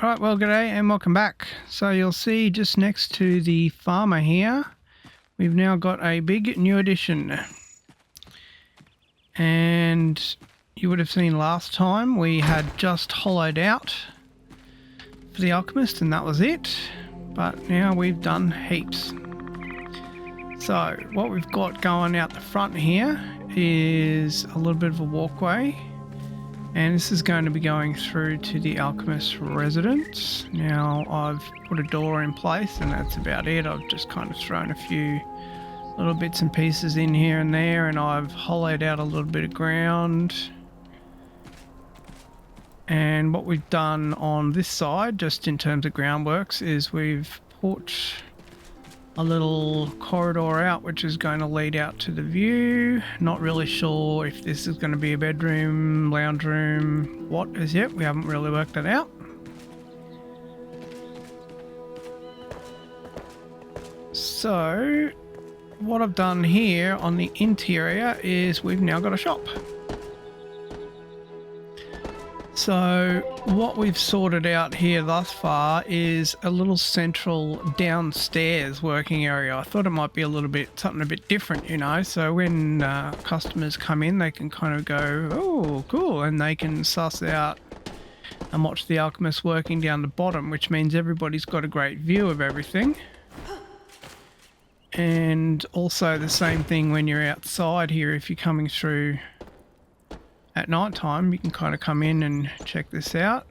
Alright, well g'day and welcome back. So you'll see just next to the farmer here, we've now got a big new addition. And you would have seen last time we had just hollowed out for the Alchemist and that was it. But now we've done heaps. So what we've got going out the front here is a little bit of a walkway. And this is going to be going through to the Alchemist residence. Now I've put a door in place and that's about it. I've just kind of thrown a few little bits and pieces in here and there, and I've hollowed out a little bit of ground. And what we've done on this side, just in terms of groundworks, is we've put a little corridor out which is going to lead out to the view. Not really sure if this is going to be a bedroom, lounge room, what as yet. We haven't really worked that out. So what I've done here on the interior is we've now got a shop. So what we've sorted out here thus far is a little central downstairs working area. I thought it might be a little bit, something a bit different, you know, so when customers come in they can kind of go, oh cool, and they can suss out and watch the Alchemist working down the bottom, which means everybody's got a great view of everything. And also the same thing when you're outside here, if you're coming through at night time, you can kind of come in and check this out.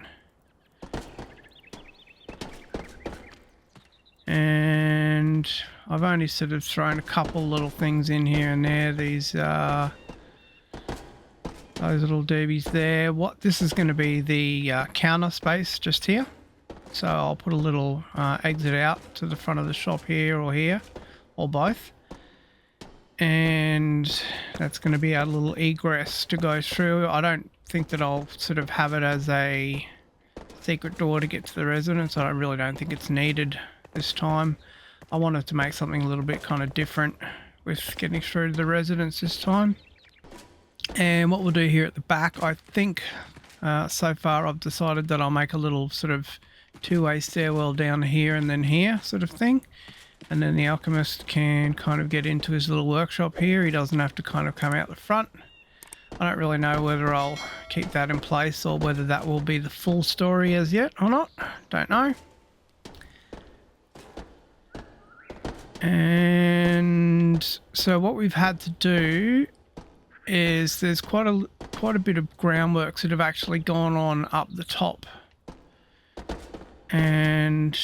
And I've only sort of thrown a couple little things in here and there. These those little doobies there. What this is going to be the counter space just here. So I'll put a little exit out to the front of the shop here, or both. And that's going to be our little egress to go through. I don't think that I'll sort of have it as a secret door to get to the residence. I really don't think it's needed this time. I wanted to make something a little bit kind of different with getting through to the residence this time. And what we'll do here at the back, I think so far I've decided that I'll make a little sort of two-way stairwell down here and then here sort of thing. And then the Alchemist can kind of get into his little workshop here. He doesn't have to kind of come out the front. I don't really know whether I'll keep that in place or whether that will be the full story as yet or not. Don't know. And so what we've had to do is there's quite a bit of groundworks that have actually gone on up the top. And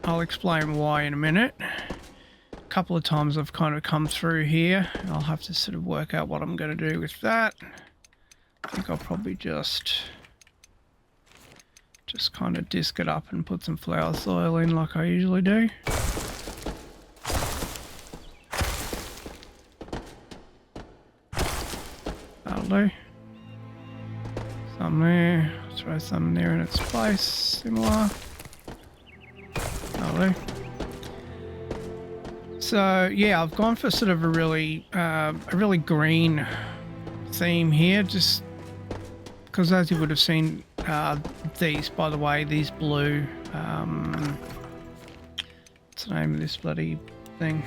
I'll explain why in a minute. A couple of times I've kind of come through here. I'll have to sort of work out what I'm going to do with that. I think I'll probably just kind of disc it up and put some flower soil in like I usually do. That'll do. Some there. Throw some there in its place. Similar. So yeah, I've gone for sort of a really green theme here, just because as you would have seen, these, by the way, these blue, what's the name of this bloody thing?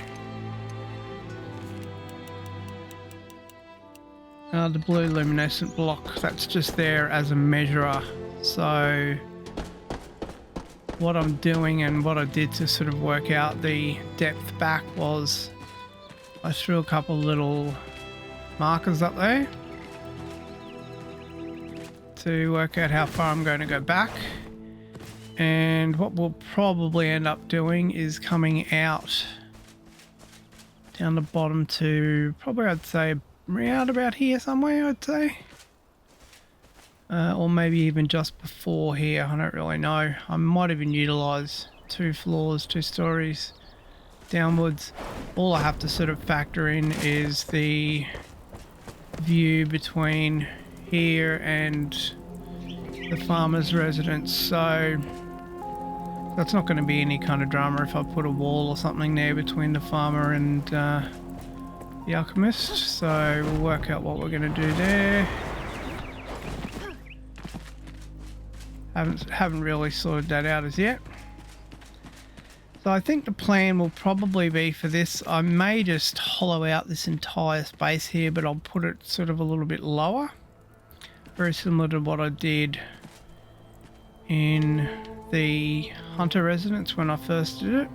The blue luminescent block, that's just there as a measurer. So what I'm doing and what I did to sort of work out the depth back was I threw a couple little markers up there to work out how far I'm going to go back. And what we'll probably end up doing is coming out down the bottom to probably, I'd say, around about here somewhere, I'd say. Or maybe even just before here, I don't really know. I might even utilise 2 floors, 2 stories downwards. All I have to sort of factor in is the view between here and the farmer's residence. So that's not going to be any kind of drama if I put a wall or something there between the farmer and the Alchemist. So we'll work out what we're going to do there. Haven't really sorted that out as yet. So I think the plan will probably be for this, I may just hollow out this entire space here, but I'll put it sort of a little bit lower. Very similar to what I did in the Hunter residence when I first did it.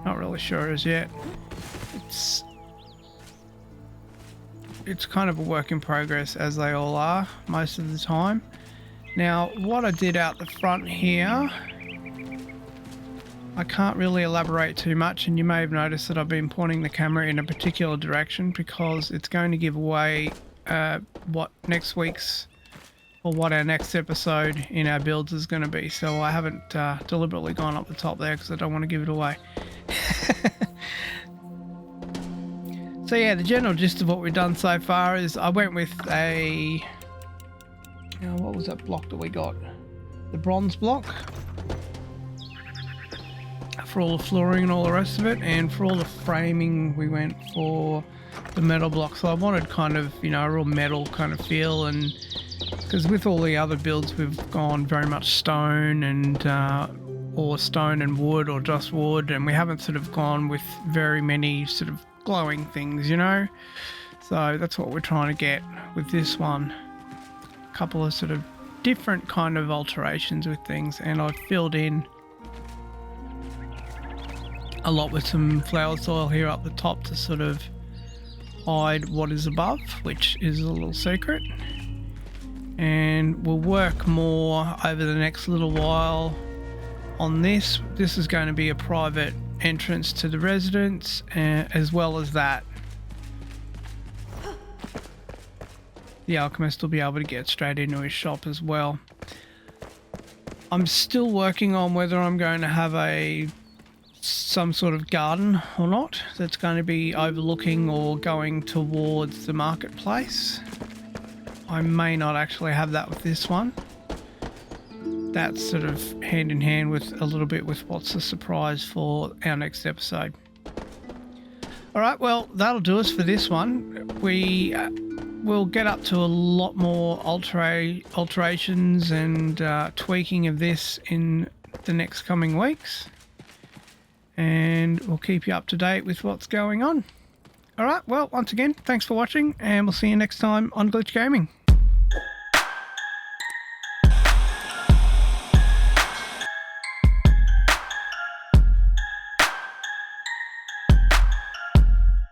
Not really sure as yet. It's kind of a work in progress, as they all are most of the time. Now, what I did out the front here, I can't really elaborate too much, and you may have noticed that I've been pointing the camera in a particular direction because it's going to give away what our next episode in our builds is going to be. So I haven't deliberately gone up the top there because I don't want to give it away. So yeah, the general gist of what we've done so far is I went with a... what was that block that we got? The bronze block. For all the flooring and all the rest of it. And for all the framing, we went for the metal block. So I wanted kind of, a real metal kind of feel. And because with all the other builds, we've gone very much stone and... or stone and wood or just wood. And we haven't sort of gone with very many sort of glowing things, so that's what we're trying to get with this one. A couple of sort of different kind of alterations with things, and I've filled in a lot with some flower soil here up the top to sort of hide what is above, which is a little secret. And we'll work more over the next little while on this. This is going to be a private entrance to the residence, as well as that the Alchemist will be able to get straight into his shop as well. I'm still working on whether I'm going to have some sort of garden or not that's going to be overlooking or going towards the marketplace. I may not actually have that with this one. That's sort of hand in hand with a little bit with what's the surprise for our next episode. Alright, well, that'll do us for this one. We will get up to a lot more alterations and tweaking of this in the next coming weeks. And we'll keep you up to date with what's going on. Alright, well, once again, thanks for watching, and we'll see you next time on Glitch Gaming.